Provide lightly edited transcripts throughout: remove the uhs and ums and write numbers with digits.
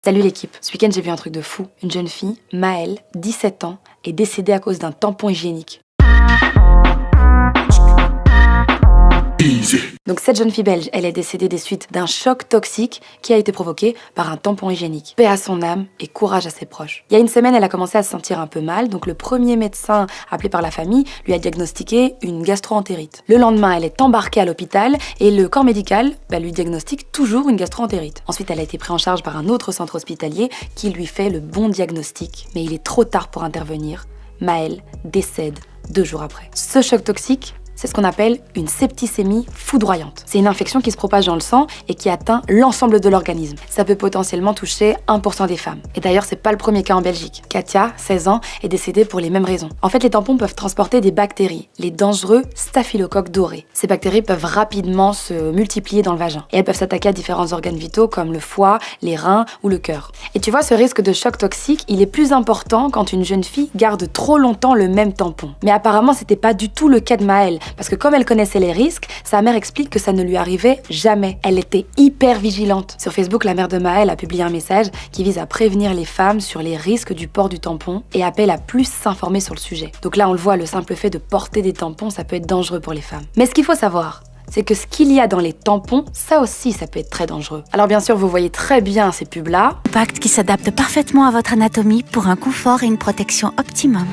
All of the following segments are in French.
Salut l'équipe, ce week-end j'ai vu un truc de fou. Une jeune fille, Maëlle, 17 ans, est décédée à cause d'un tampon hygiénique. Donc cette jeune fille belge, elle est décédée des suites d'un choc toxique qui a été provoqué par un tampon hygiénique. Paix à son âme et courage à ses proches. Il y a une semaine, elle a commencé à se sentir un peu mal, donc le premier médecin appelé par la famille lui a diagnostiqué une gastro-entérite. Le lendemain, elle est embarquée à l'hôpital et le corps médical lui diagnostique toujours une gastro-entérite. Ensuite, elle a été prise en charge par un autre centre hospitalier qui lui fait le bon diagnostic. Mais il est trop tard pour intervenir. Maëlle décède 2 jours après. Ce choc toxique, c'est ce qu'on appelle une septicémie foudroyante. C'est une infection qui se propage dans le sang et qui atteint l'ensemble de l'organisme. Ça peut potentiellement toucher 1% des femmes. Et d'ailleurs, c'est pas le premier cas en Belgique. Katia, 16 ans, est décédée pour les mêmes raisons. En fait, les tampons peuvent transporter des bactéries, les dangereux staphylocoques dorés. Ces bactéries peuvent rapidement se multiplier dans le vagin. Et elles peuvent s'attaquer à différents organes vitaux comme le foie, les reins ou le cœur. Et tu vois, ce risque de choc toxique, il est plus important quand une jeune fille garde trop longtemps le même tampon. Mais apparemment, c'était pas du tout le cas de Maëlle. Parce que comme elle connaissait les risques, sa mère explique que ça ne lui arrivait jamais. Elle était hyper vigilante. Sur Facebook, la mère de Maëlle a publié un message qui vise à prévenir les femmes sur les risques du port du tampon et appelle à plus s'informer sur le sujet. Donc là, on le voit, le simple fait de porter des tampons, ça peut être dangereux pour les femmes. Mais ce qu'il faut savoir, c'est que ce qu'il y a dans les tampons, ça aussi, ça peut être très dangereux. Alors bien sûr, vous voyez très bien ces pubs-là. Compact qui s'adapte parfaitement à votre anatomie pour un confort et une protection optimum.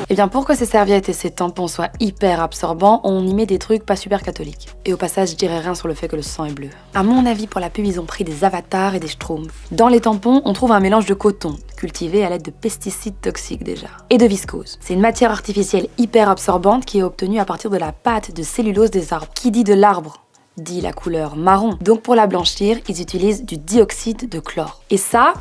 Et bien pour que ces serviettes et ces tampons soient hyper absorbants, on y met des trucs pas super catholiques. Et au passage, je dirais rien sur le fait que le sang est bleu. À mon avis, pour la pub, ils ont pris des avatars et des schtroumpfs. Dans les tampons, on trouve un mélange de coton, cultivé à l'aide de pesticides toxiques déjà, et de viscose. C'est une matière artificielle hyper absorbante qui est obtenue à partir de la pâte de cellulose des arbres. Qui dit de l'arbre dit la couleur marron. Donc pour la blanchir, ils utilisent du dioxyde de chlore. Et ça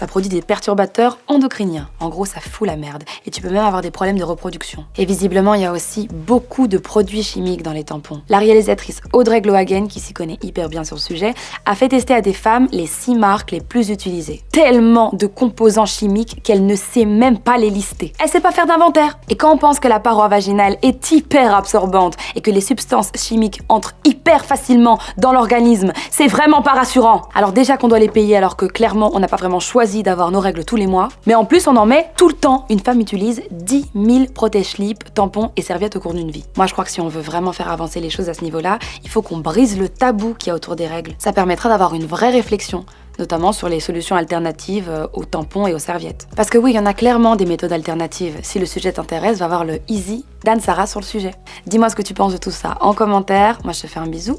produit des perturbateurs endocriniens. En gros, ça fout la merde. Et tu peux même avoir des problèmes de reproduction. Et visiblement, il y a aussi beaucoup de produits chimiques dans les tampons. La réalisatrice Audrey Glohagen, qui s'y connaît hyper bien sur le sujet, a fait tester à des femmes les 6 marques les plus utilisées. Tellement de composants chimiques qu'elle ne sait même pas les lister. Elle sait pas faire d'inventaire. Et quand on pense que la paroi vaginale est hyper absorbante et que les substances chimiques entrent hyper facilement dans l'organisme, c'est vraiment pas rassurant. Alors déjà qu'on doit les payer alors que clairement, on n'a pas vraiment choisi d'avoir nos règles tous les mois, mais en plus on en met tout le temps. Une femme utilise 10 000 protège-slips, tampons et serviettes au cours d'une vie. Moi je crois que si on veut vraiment faire avancer les choses à ce niveau-là, il faut qu'on brise le tabou qu'il y a autour des règles. Ça permettra d'avoir une vraie réflexion, notamment sur les solutions alternatives aux tampons et aux serviettes. Parce que oui, il y en a clairement des méthodes alternatives. Si le sujet t'intéresse, va voir le Easy d'Anne-Sara sur le sujet. Dis-moi ce que tu penses de tout ça en commentaire. Moi je te fais un bisou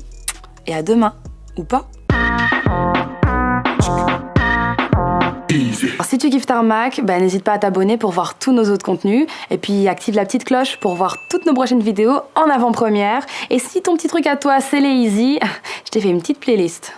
et à demain. Ou pas. Alors, si tu kiffes Tarmac, n'hésite pas à t'abonner pour voir tous nos autres contenus. Et puis active la petite cloche pour voir toutes nos prochaines vidéos en avant-première. Et si ton petit truc à toi, c'est les Easy, je t'ai fait une petite playlist.